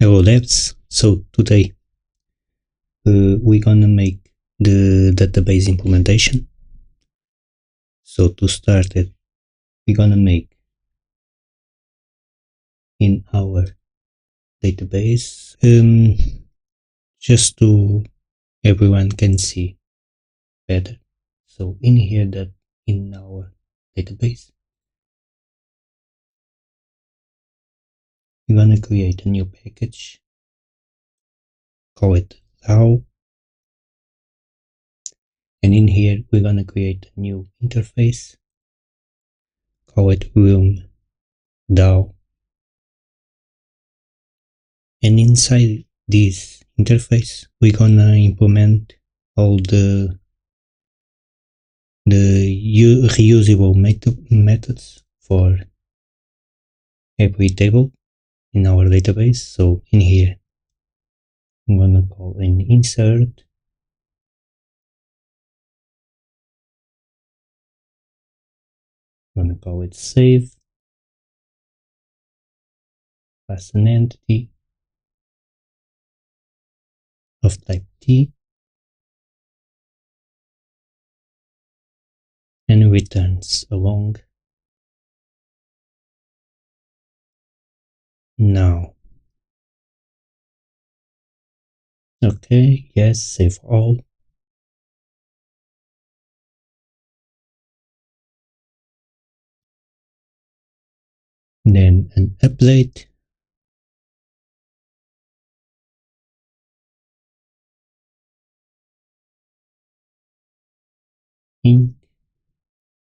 Hello devs, so today we're gonna make the database implementation. So to start it, we're gonna make in our database, just to everyone can see better. So in here, that in our database, we're gonna create a new package, call it DAO, and in here we're gonna create a new interface, call it room DAO. And inside this interface, we're gonna implement all the reusable methods for every table in our database. So in here, I'm gonna call an insert, I'm gonna call it save, pass an entity of type T, and returns along. Now, okay, yes, save all. Then an update. Int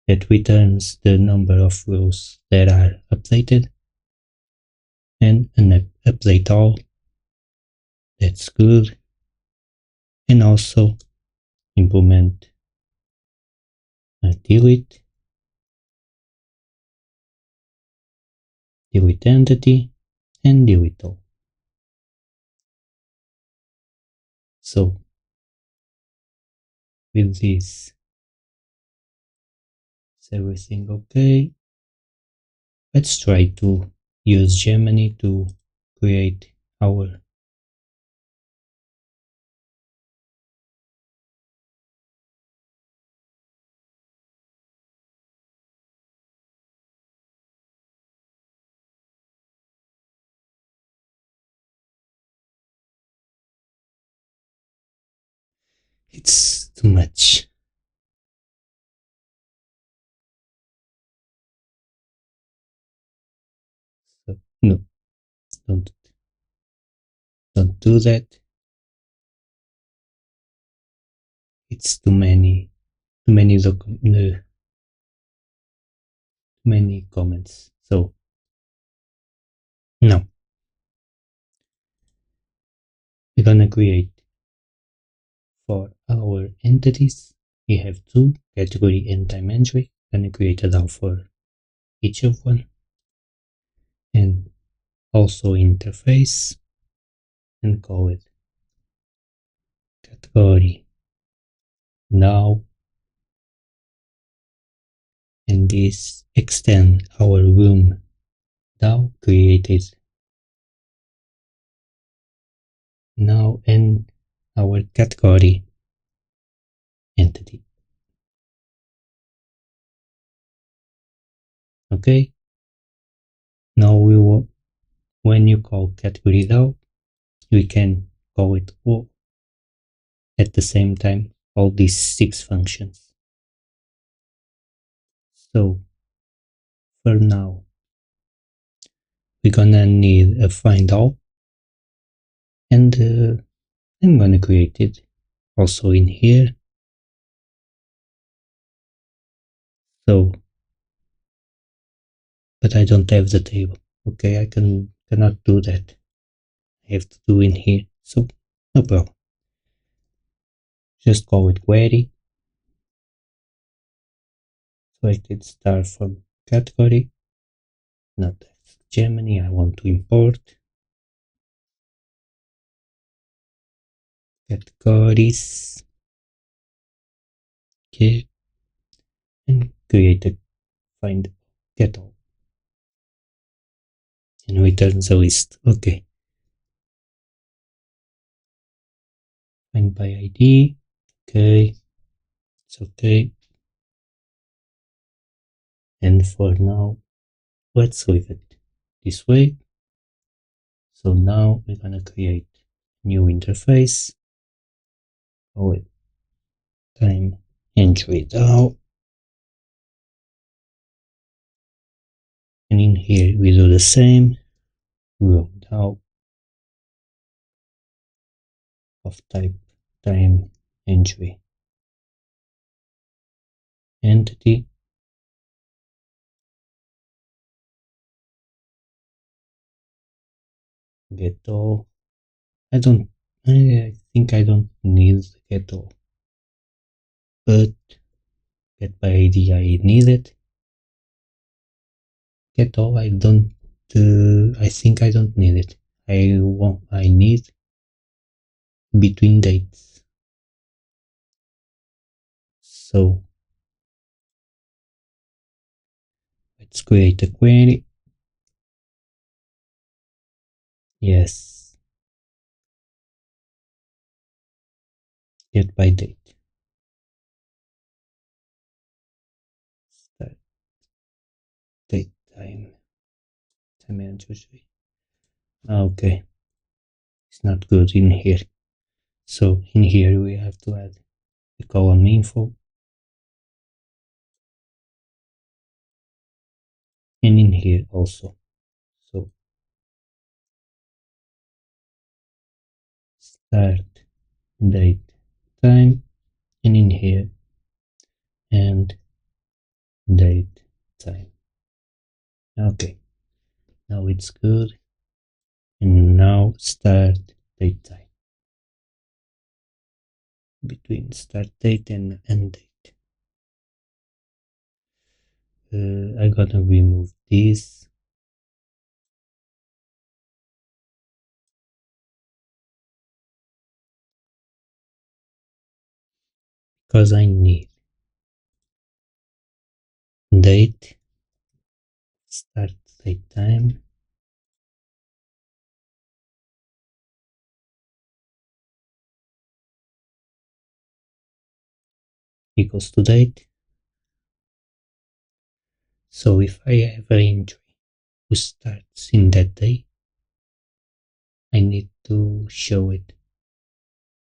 that returns the number of rows that are updated, and an update all. That's good. And also implement a delete entity, and delete all. So with this, is everything okay? Let's try to use Gemini to create our it's too much. So no, don't do that. It's too many many comments. So now we're gonna create for our entities. We have two, category and time entry. Gonna create a DAO for each of one, and also interface, and call it category now, and this extend our room DAO created now and our category entity. Okay, now we will, when you call category DAO, we can call it all at the same time, all these 6 functions. So for now, we're gonna need a find all, and I'm gonna create it also in here. So, but I don't have the table. Okay, I cannot do that. I have to do in here. So no problem. Just call it query. Selected star from category. Not that's Gemini. I want to import categories. Okay, and create a find get all, and returns a list. Okay, Find by ID. Okay, it's okay. And for now, let's leave it this way. So now we're gonna create a new interface. Call it time entry DAO. And in here we do the same. Row DAO of type time entry entity. Get all. I think I don't need get all, but get by ID I need it. Get all I don't. I think I don't need it. I need between dates. So let's create a query. Yes, get by date. Start date time entry. Okay, it's not good in here. So in here we have to add the column info, and in here also. So start date time, and in here and date time. Okay, now it's good. And now start date time between start date and end date. I gotta remove this because I need date, start date time equals to date. So if I have an entry who starts in that day, I need to show it,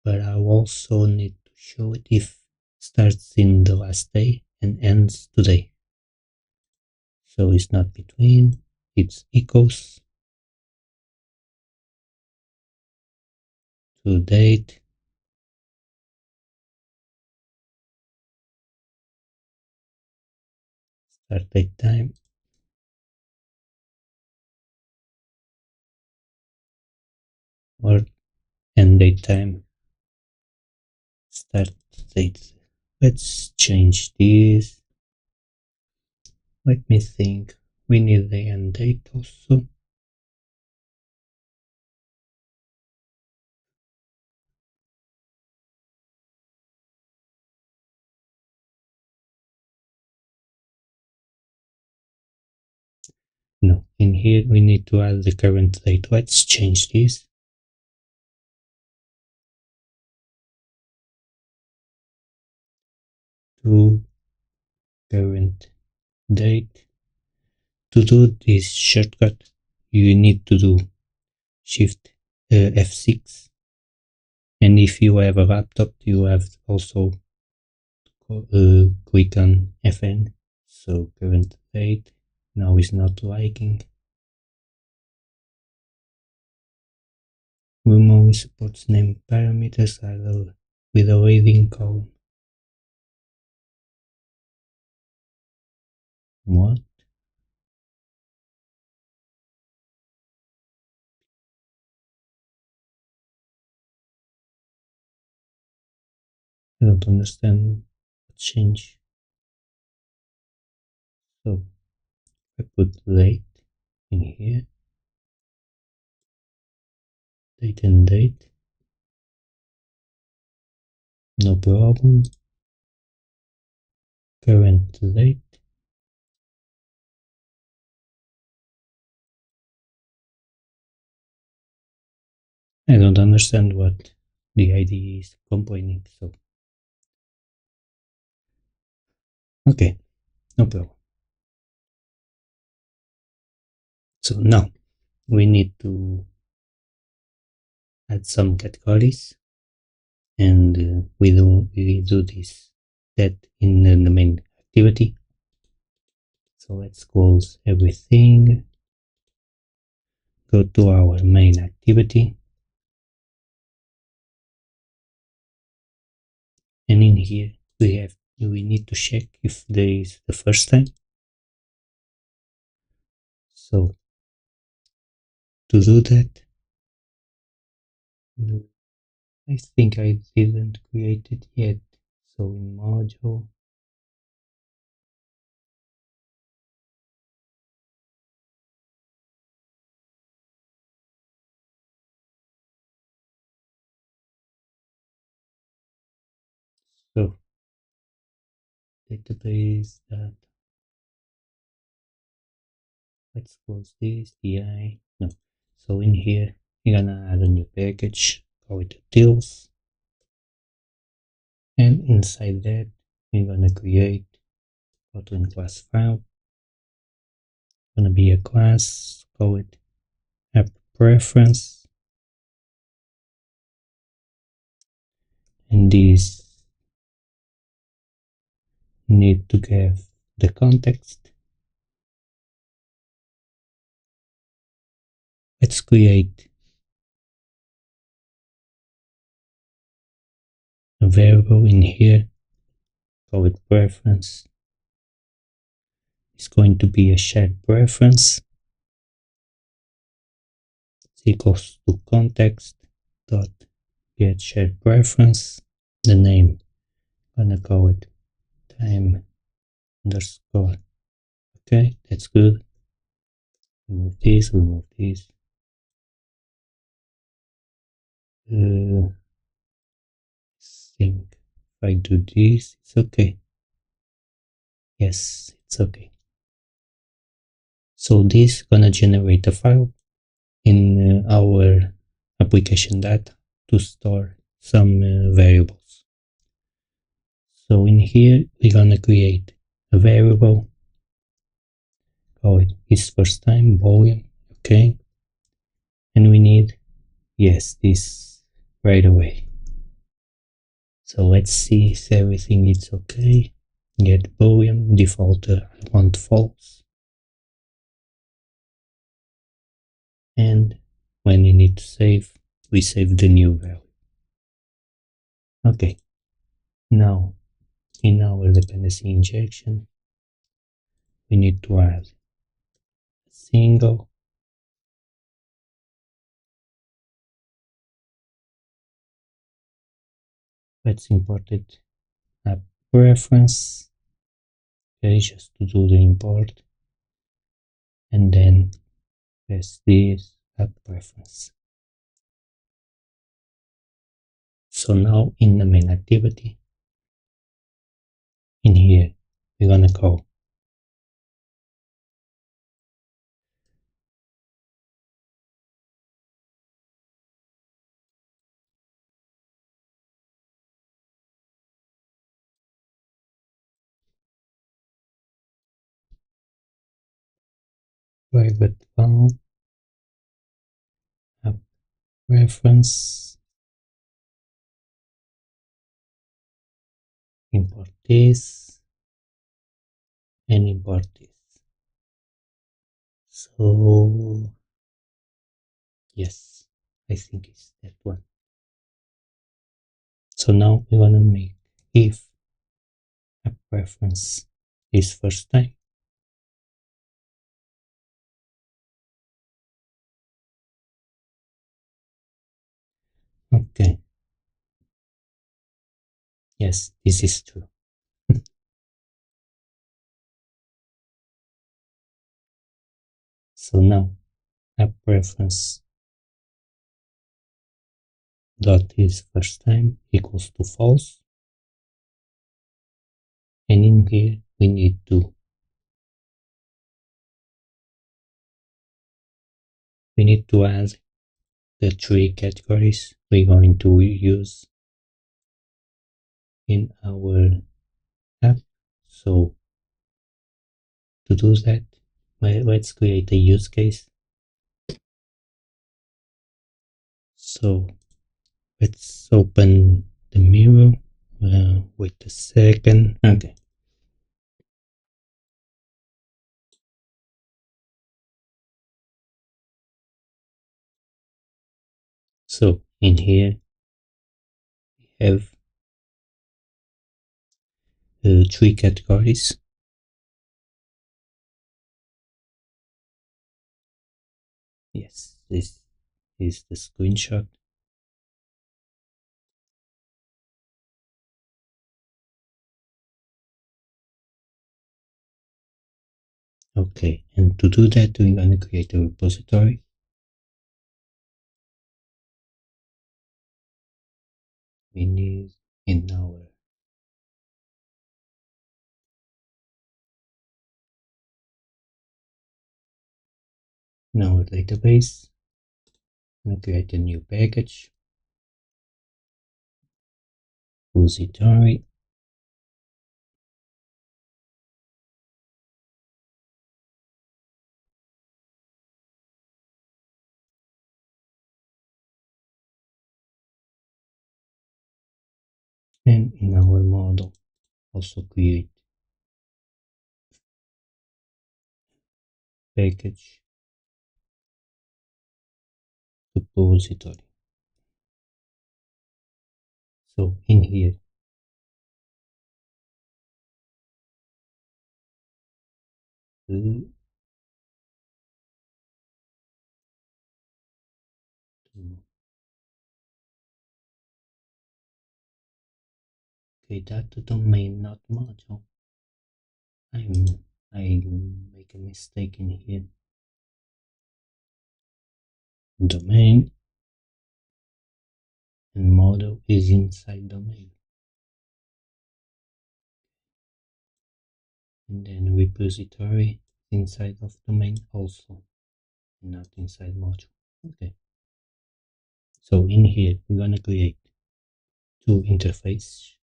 but I also need to show it if starts in the last day and ends today. So it's not between, it's equals to date start date time or end date time start date. Let's change this. Let me think. We need the end date also. No, in here we need to add the current date. Let's change this. To current date. To do this shortcut, you need to do Shift F6. And if you have a laptop, you have also click on FN. So current date now is not liking. Room only supports name parameters with a leading column. What? I don't understand what change. So I put date in here, date and date, no problem. Current date, I don't understand what the idea is combining. So okay, no problem. So now we need to add some categories, and we do this that in the main activity. So let's close everything, go to our main activity, and in here we need to check if there is the first time. So to do that, I think I didn't create it yet. So in module, so database that, let's close this, di, no. So in here, you're gonna add a new package, call it utils, and inside that, you're gonna create Kotlin class file, gonna be a class, call it app preference, and this need to give the context. Let's create a variable in here, call it preference. It's going to be a shared preference. It's equals to context dot get shared preference. The name, gonna call it time underscore. Okay, that's good. Remove this, remove this. I think if I do this, it's okay. Yes, it's okay. So this gonna generate a file in our application data to store some variables. So in here we're gonna create a variable, call it is first time volume, okay, and we need, yes, this right away. So let's see if everything is okay. Get volume, default I want false, and when you need to save, we save the new value. Okay, now in our dependency injection we need to add a single, let's import it a preference, okay, just to do the import, and then pass this a preference. So now in the main activity, in here we're gonna call private val a preference, import this and import this. So yes, I think it's that one. So now we want to make if a preference is first time, okay, yes, this is true. So now a preference dot is first time equals to false, and in here we need to add the three categories we're going to use in our app. So to do that, let's create a use case. So let's open the mirror. Wait a second. Okay. So in here we have three categories. Yes, this is the screenshot. Okay, and to do that, we're going to create a repository. We need in our database, I'm going to create a new package, repository, and in our model also create package repository. So in here, okay, that domain not module. I make a mistake in here. Domain and model is inside domain. And then repository inside of domain also, not inside module. Okay. So in here we're gonna create two interfaces.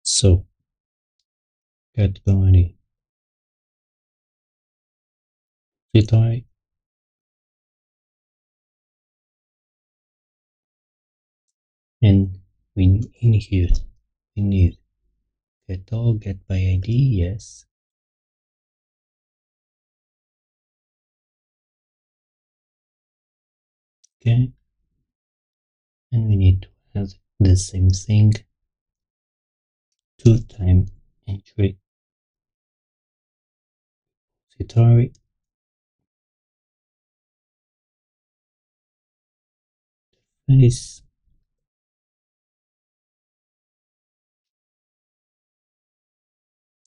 So category repository, and we in here we need get all, get by ID, yes. Okay, and we need to have the same thing, two time entry repository, face,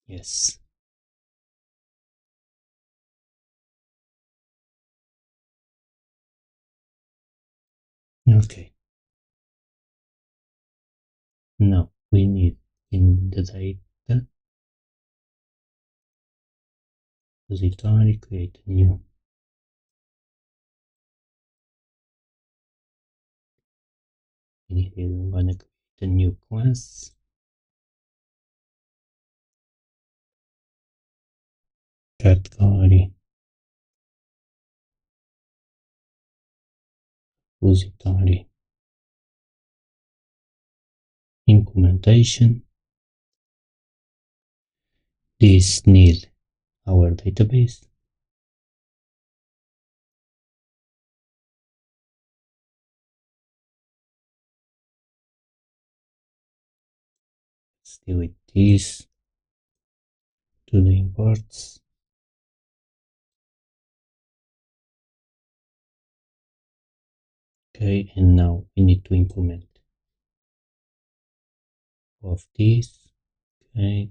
yes. Okay, now we need in the data repository create a new, in here I'm gonna create a new class, category repository implementation. This need our database, still with this to the imports. Okay, and now we need to implement of this. Okay,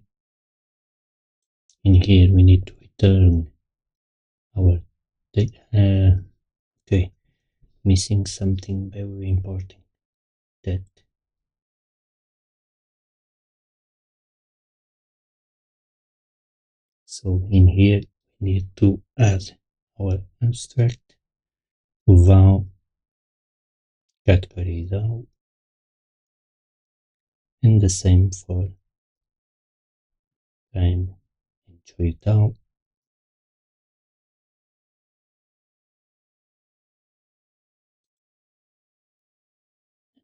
in here we need to return our data. Okay, missing something very important, that so in here we need to add our abstract Wow, category though, and the same for time entry down.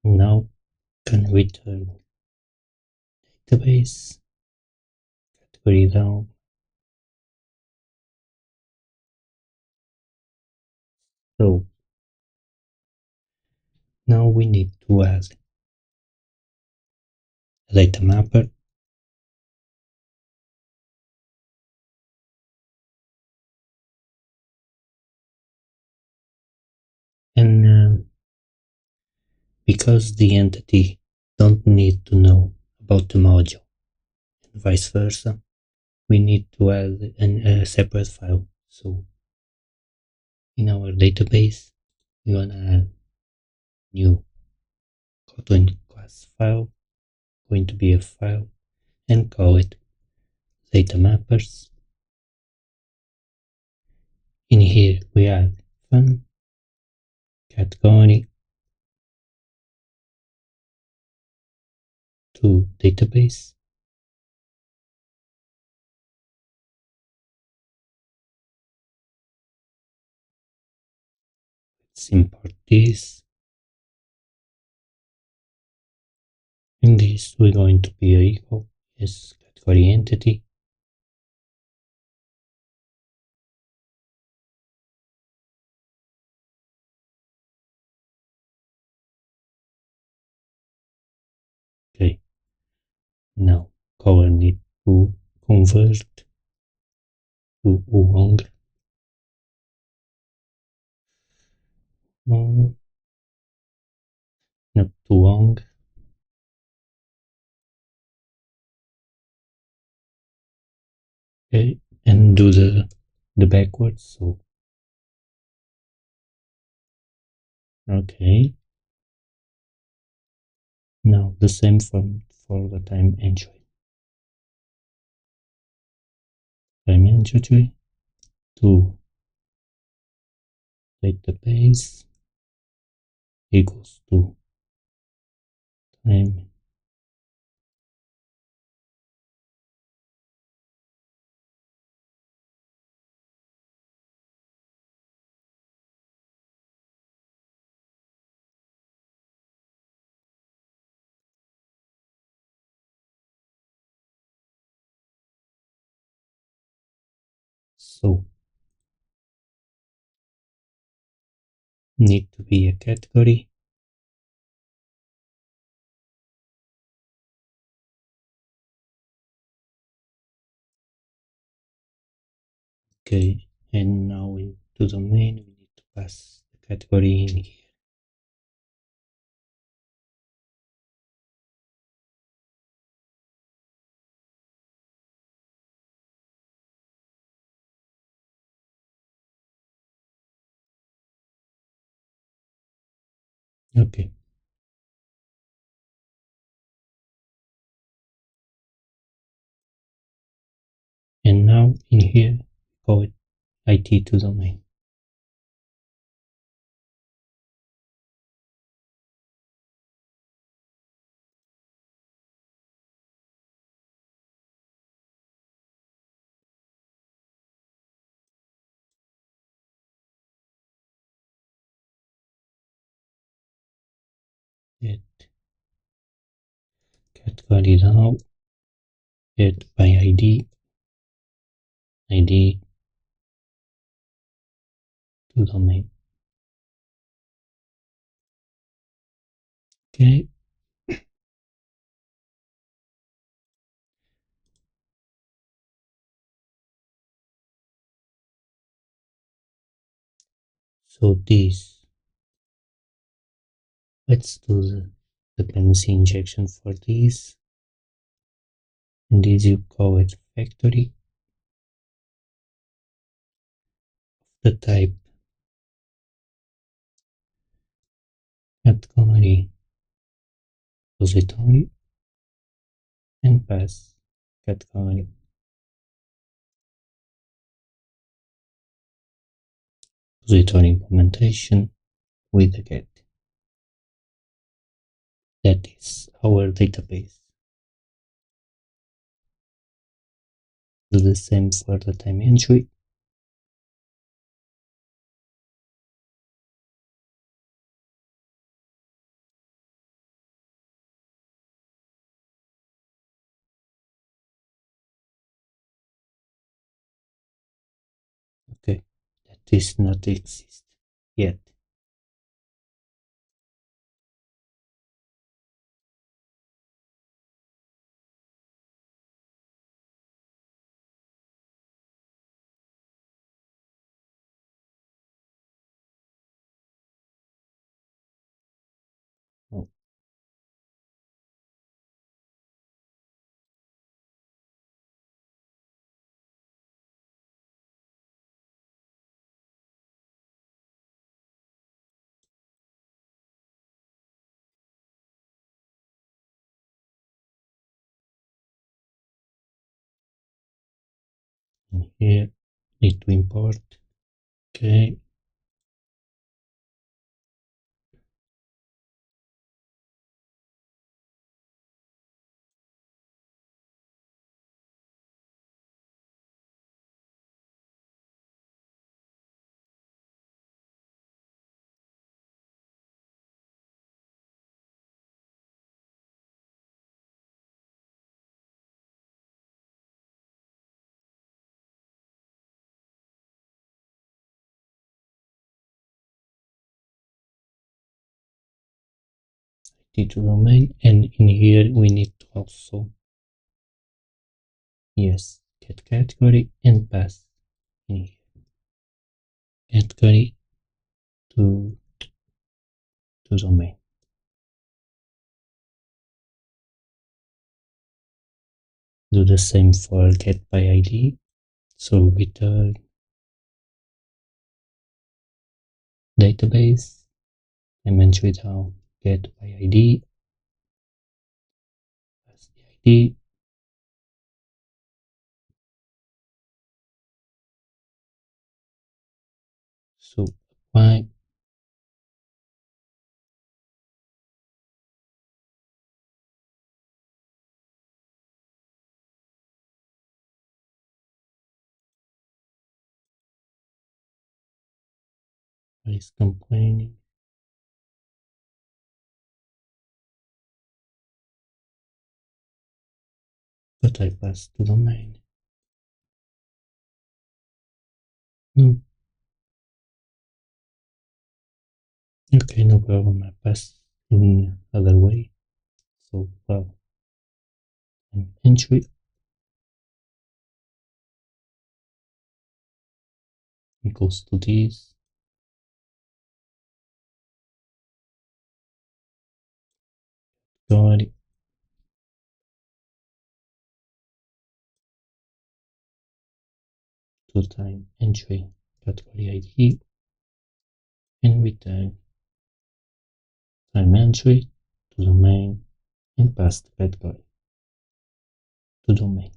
Now can return database category down. So now we need to add a data mapper and because the entity don't need to know about the module and vice versa, we need to add a separate file. So in our database, we're gonna add new Kotlin class file, going to be a file, and call it data mappers. In here we add fun category to database. Let's import this. In this we're going to be equal as category entity. Okay, now color need to convert to long. Not too long. Okay, and do the backwards. So okay, now the same for the time entry. Time entry to database equals to time. So need to be a category. Okay, and now into the main we need to pass the category in here. Okay, and now in here call it IT to domain. Get category now, get by ID to domain. Okay, so this, let's do the dependency injection for this, and this you call it factory. The type category repository and pass category return implementation with a get. That is our database. Do the same for the time entry. Okay, that is not exist yet. Oh, and here need to import. Okay, ID to domain, and in here we need to also, yes, get category and pass in here. Category to domain. Do the same for get by ID. So return database, entry down get by ID, pass the ID, so apply, is complaining. But I passed to domain. No. Okay, no problem. I passed in other way. So well, entry equals to this. Got it. To time entry category ID and return time entry to domain and pass the category to domain.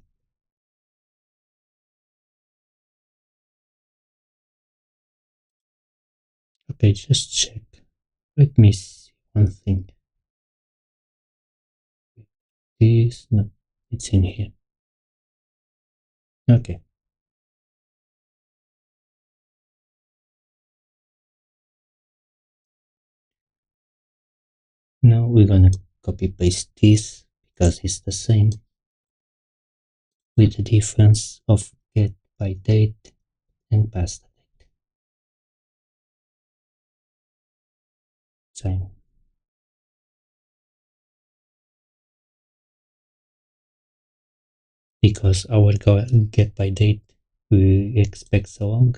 Okay, just check. Let me see one thing. This, no, it's in here. Okay. Now we're gonna copy paste this because it's the same with the difference of get by date and pass the date. Same. Because our get by date we expect so long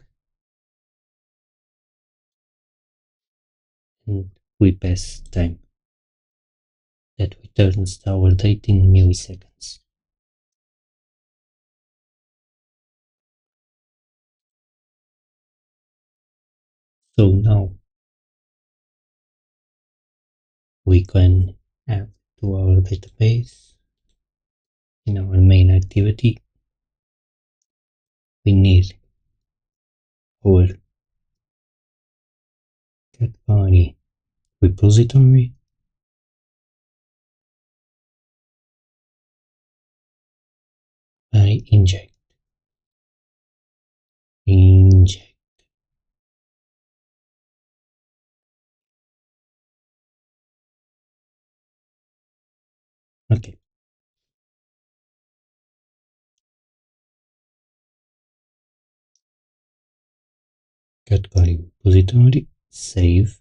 and we pass time that returns our date in milliseconds. So now we can add to our database in our main activity. We need our category repository. I inject. Okay, category repository, save.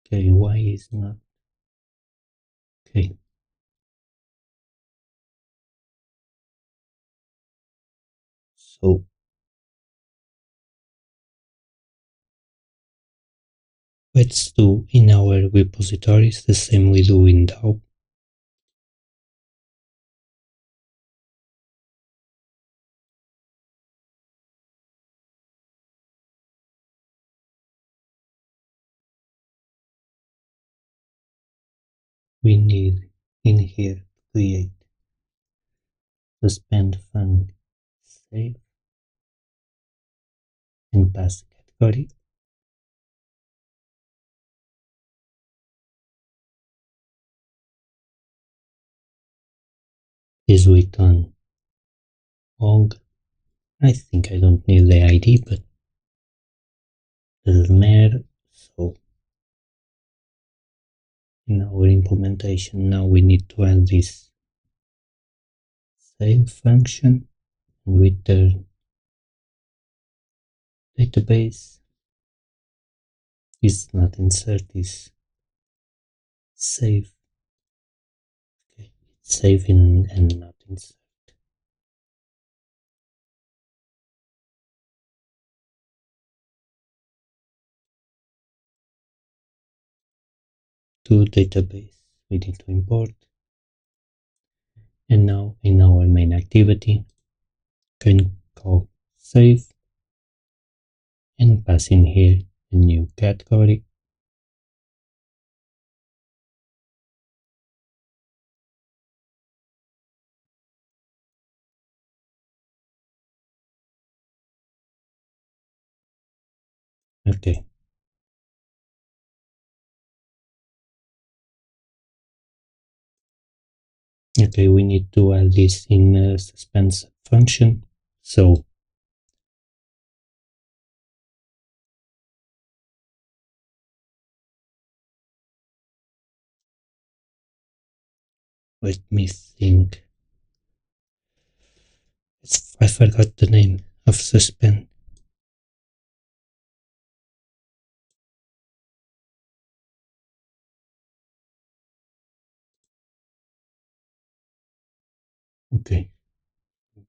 Okay, why is not? Okay, so let's do in our repositories the same we do in DAO. We need in here to create the spend fund save and pass the category. Is return long. I think I don't need the ID, but doesn't matter. So in our implementation now we need to add this save function and return database is not insert is save. Okay, it's save in and not insert. To database we need to import, and now in our main activity can call save and pass in here a new category. Okay, okay, we need to add this in a suspense function. So let me think. I forgot the name of suspend. Okay, I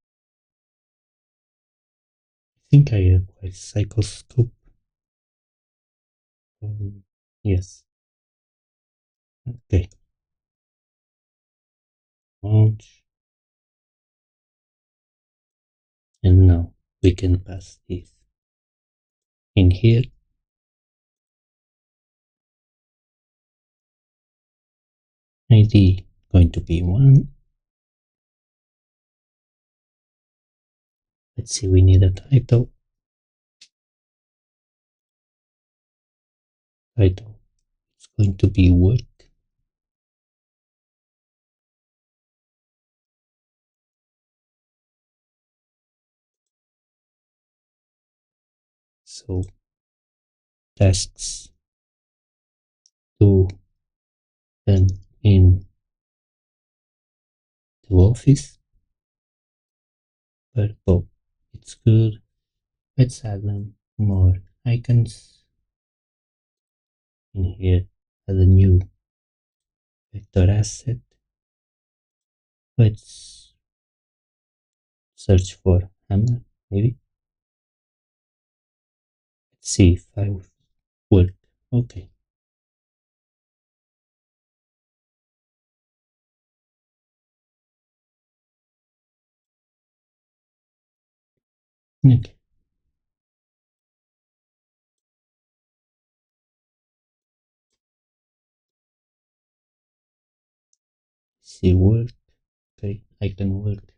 think I have a cycle scope. Yes. Okay. Launch. And now we can pass this in here. ID going to be 1. Let's see, we need a title. Title. It's going to be work. So tasks to then in the office. Purple. It's good. Let's add them more icons in here. Add a new vector asset. Let's search for hammer, maybe. Let's see if I work. Okay. Okay. See work. Okay, I can work.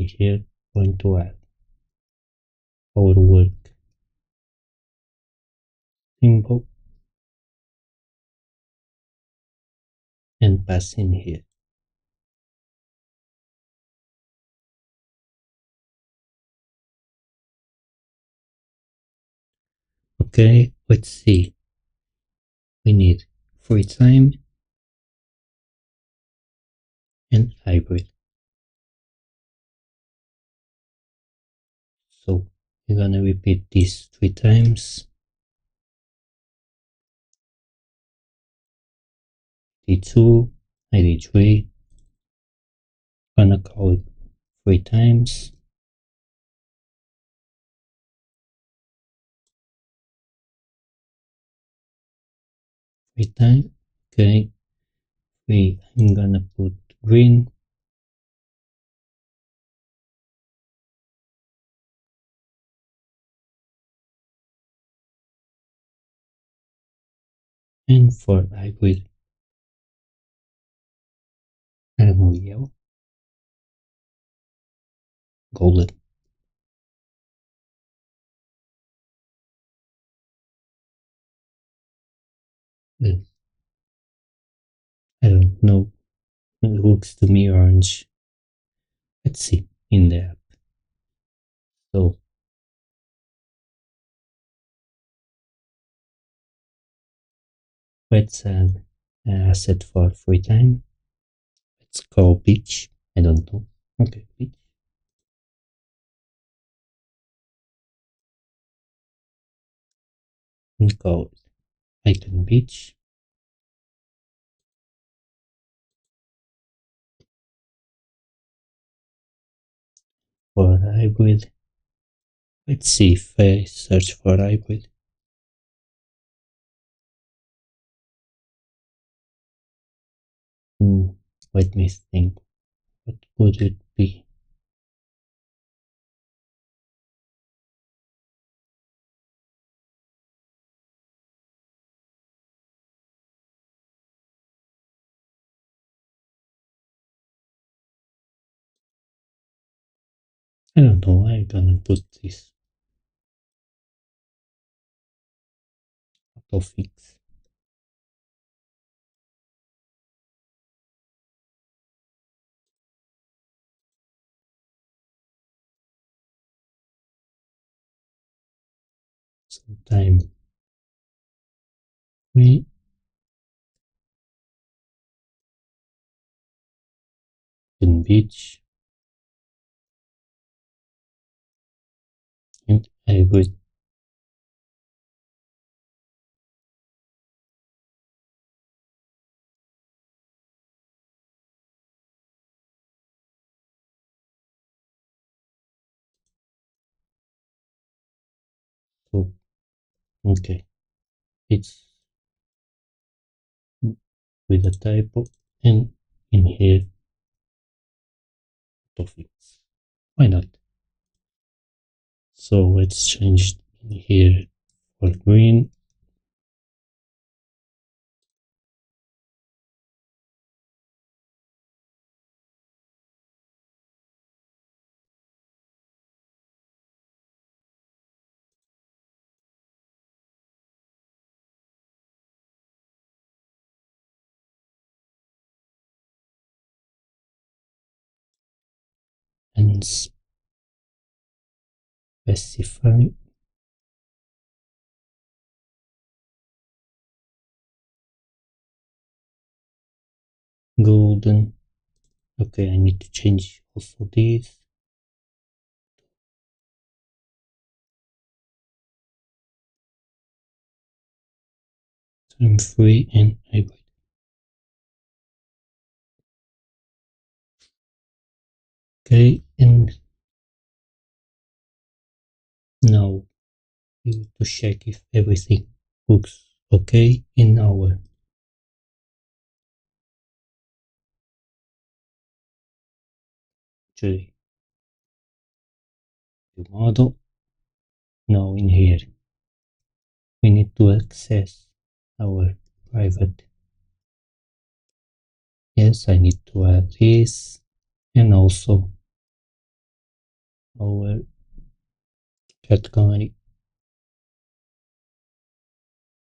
here going to add our work symbol and pass in here. Okay, let's see. We need free time and hybrid. So we're gonna repeat this 3 times. D2, ID3, gonna call it 3 times. Three times. Okay, I'm gonna put green. And for hybrid, I don't know, yellow, golden. Yes, I don't know. It looks to me orange. Let's see in the app. So let's add an asset for free time. Let's call beach. I don't know. Okay, beach. And call it icon beach. For hybrid, let's see if I search for hybrid. Let me think. What would it be? I don't know. I'm gonna put this autofix. Sometime free in beach and hybrid. So okay, it's with a typo and in here autofix. Why not? So let's change in here for green. And specify golden. Okay, I need to change also this. Time free and hybrid. Okay, and now we need to check if everything looks okay in our tree model. Now in here we need to access our private. Yes, I need to add this and also our category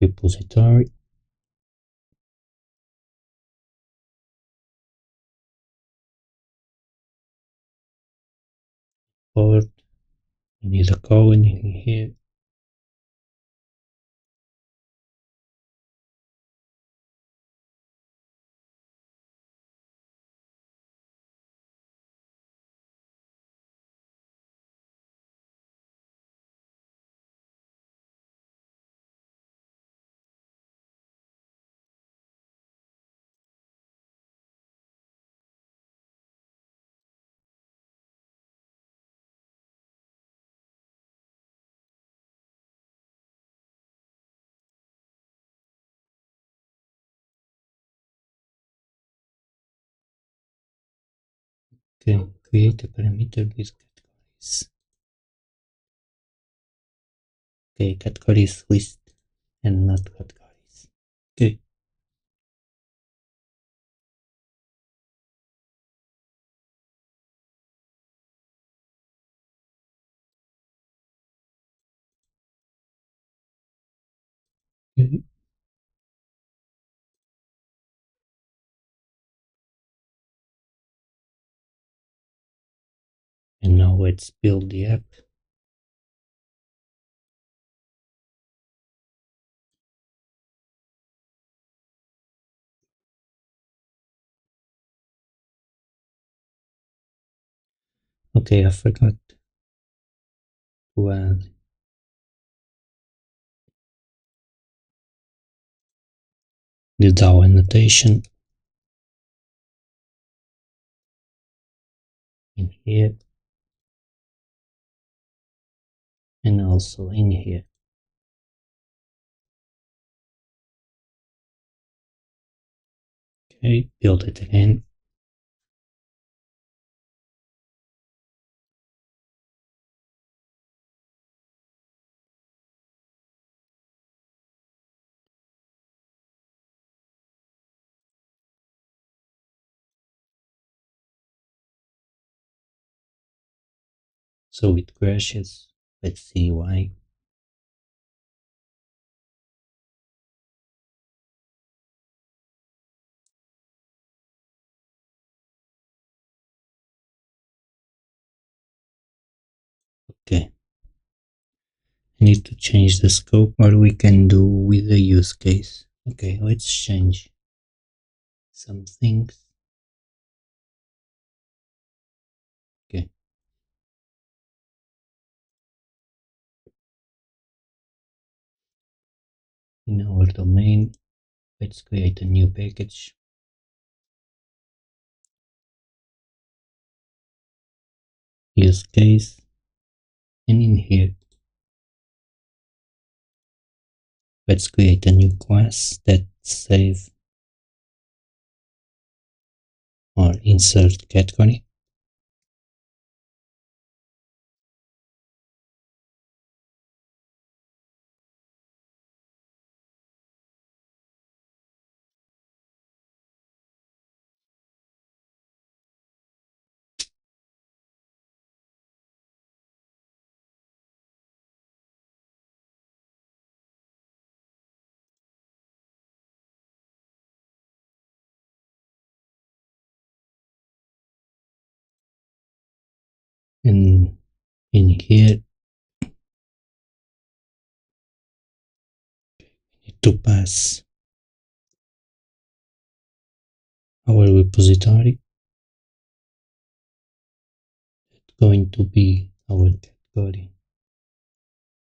repository. Or we need a colon in here. Okay, create a parameter with categories. Okay, categories list and not categories. Okay. Okay. And now let's build the app. Okay, I forgot to add the DAO annotation in here and also in here. Okay, build it again. So it crashes. Let's see why. Okay. I need to change the scope, or we can do with the use case. Okay, let's change some things. Okay. In our domain, let's create a new package. Use case. And in here, let's create a new class that save or insert category. And in here, need to pass our repository. It's going to be our category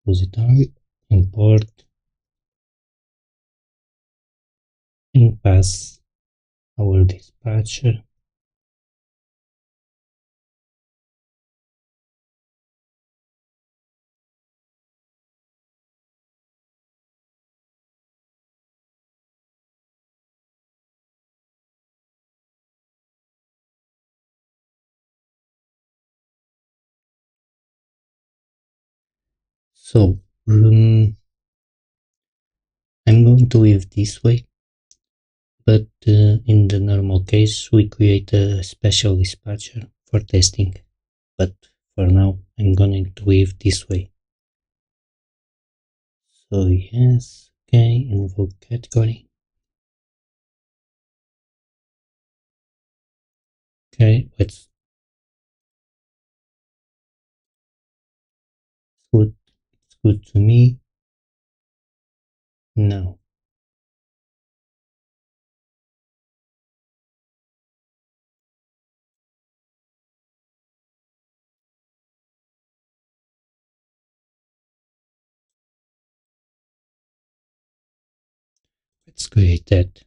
repository. Import and pass our dispatcher. So I'm going to leave this way, but in the normal case we create a special dispatcher for testing. But For now, I'm going to leave this way. So yes, okay, invoke category. Okay, it's good to me. Now, let's create that.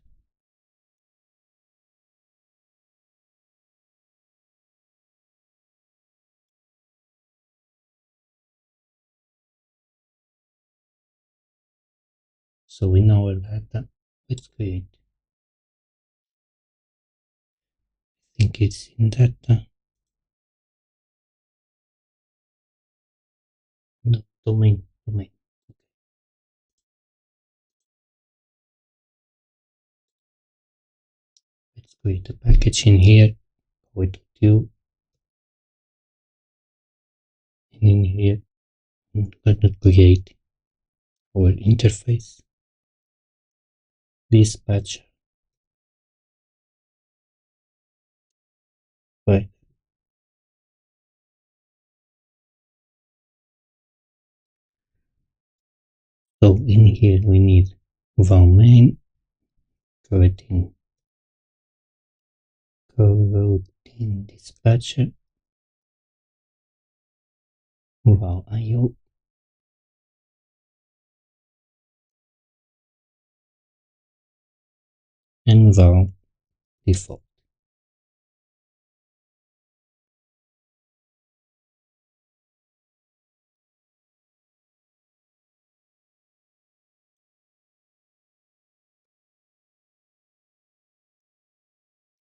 So in our data, let's create. I think it's in data. No, domain. Let's create a package in here. With you, and in here, I'm going to create our interface. Dispatcher. Right. So in here we need var main, coroutine dispatcher, var io, and var default.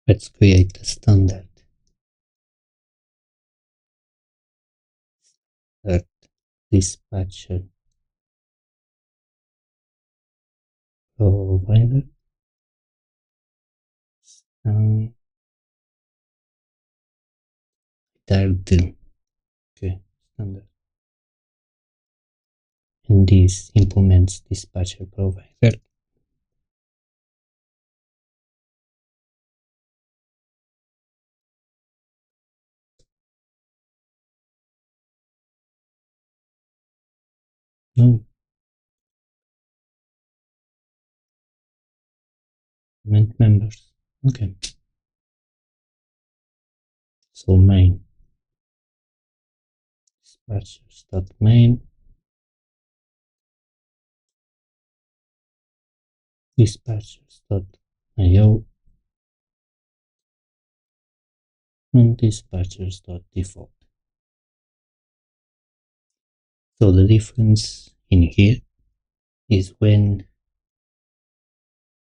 Let's create a standard that dispatcher provider standard. Okay, standard. And this implements dispatcher provider. No, members. Okay. So main dispatchers.main dispatchers.io and dispatchers.default. So the difference in here is when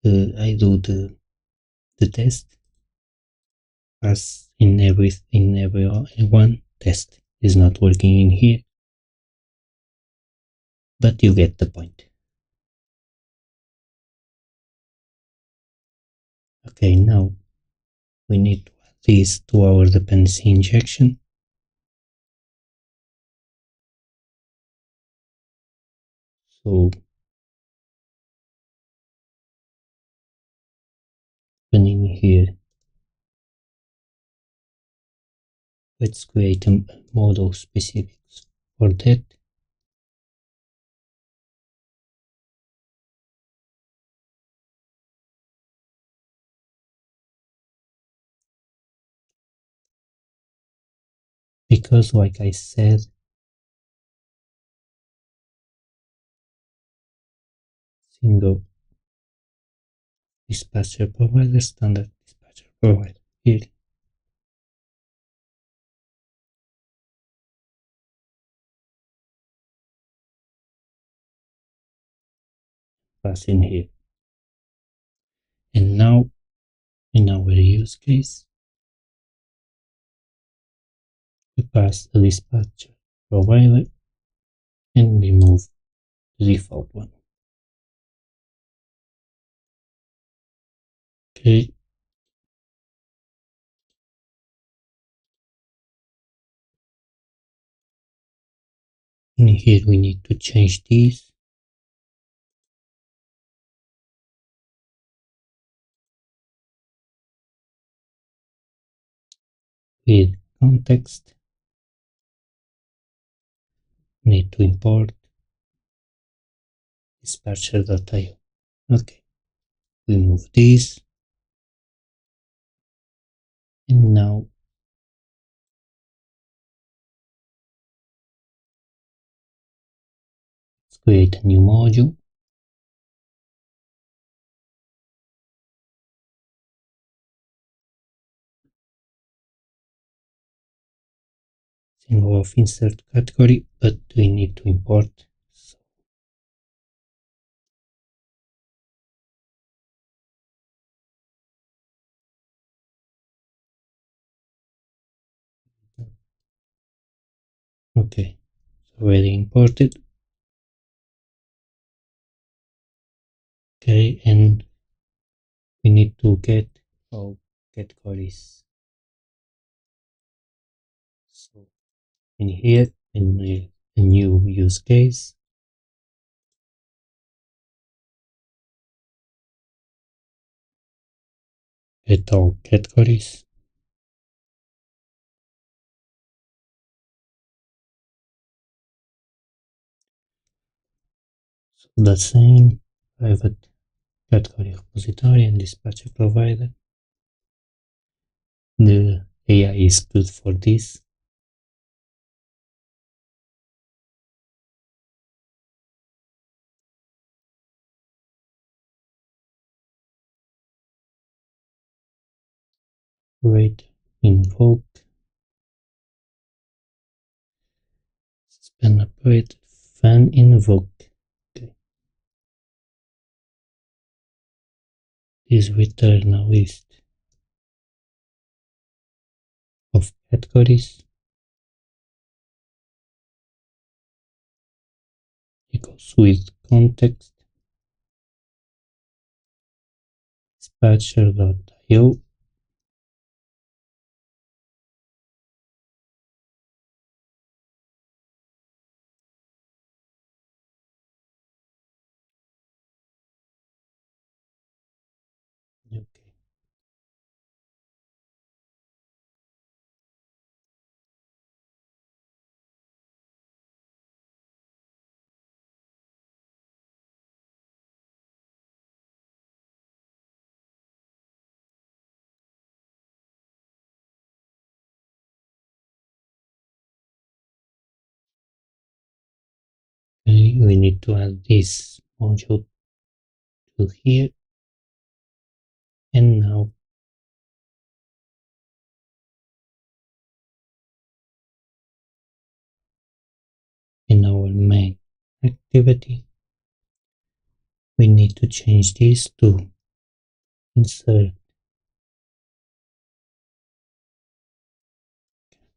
I do the test, as in every one test is not working in here, but you get the point. Okay, now we need to add this to our dependency injection. So when in here, let's create a model specifics for that. Because like I said, single dispatcher provider, standard dispatcher provider. Here, pass in here. And now in our use case, we pass the dispatcher provider and we move the default one. Okay. In here we need to change this with context. Need to import dispatcher.io. Okay, we move this, and now let's create a new module. Single of insert category, but we need to import. So okay, it's already imported. Okay, and we need to get all categories. So in here, in a new use case, get all categories. So the same private category repository and dispatcher provider. The AI is good for this. Rate, invoke, suspend operator, fan invoke. Okay. This return a list of categories equals with context dispatcher.io. Okay. Okay, we need to add this module to here, and now in our main activity we need to change this to insert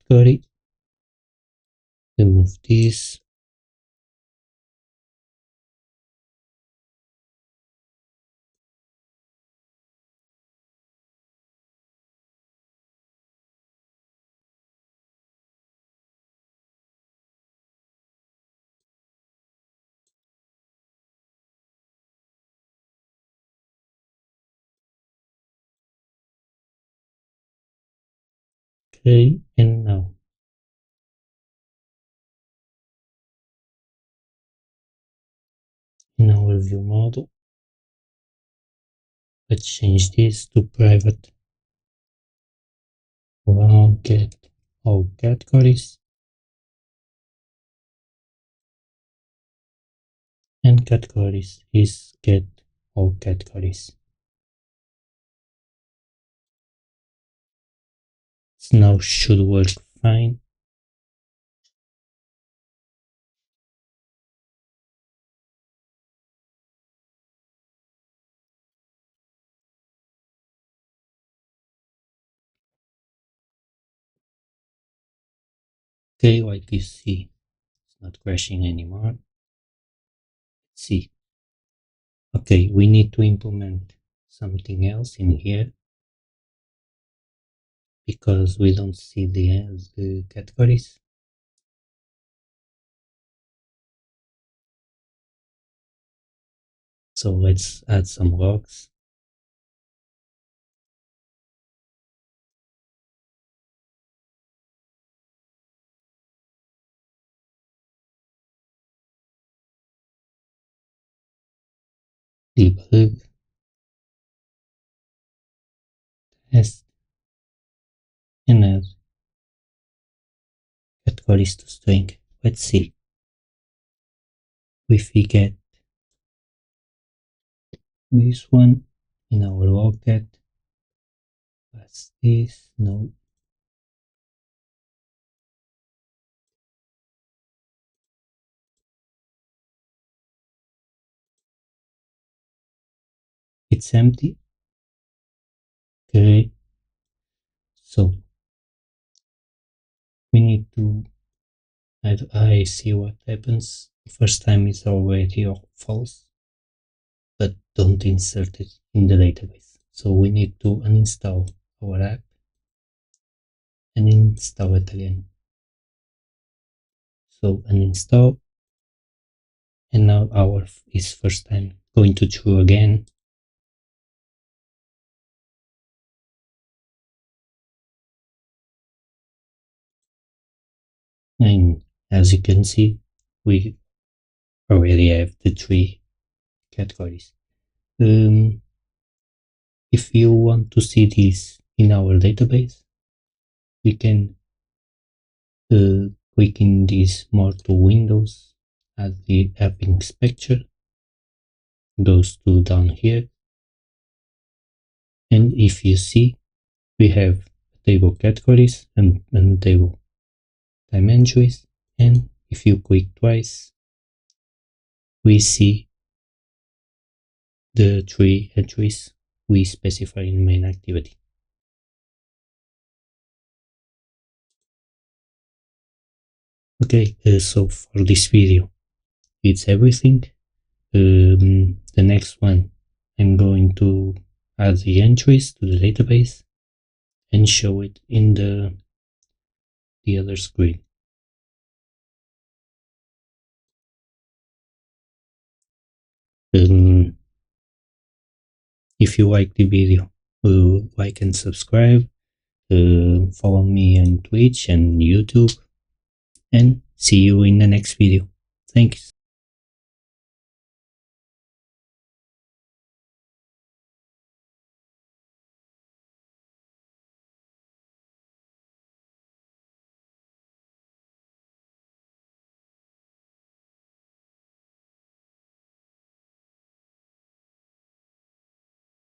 category, remove this, okay, and now in our view model let's change this to private. Well, get all categories, and categories is get all categories. It now should work fine. Okay, like you see, it's not crashing anymore. Let's see. Okay, we need to implement something else in here because we don't see the categories. So let's add some logs. Debug, test, and add categories to string. Let's see if we get this one in our log get. What's this? No. It's empty. Okay. So we need to I see what happens. The first time is already false, but don't insert it in the database. So we need to uninstall our app and install it again. So uninstall, and now our is first time going to true again. And as you can see, we already have the 3 categories. If you want to see this in our database, we can click in this more to Windows, add the app inspector, those two down here, and if you see, we have table categories and table time entries, and if you click twice, we see the 3 entries we specify in main activity. Okay, so for this video, it's everything. The next one, I'm going to add the entries to the database and show it in the other screen. If you like the video, like and subscribe, follow me on Twitch and YouTube, and see you in the next video. Thanks.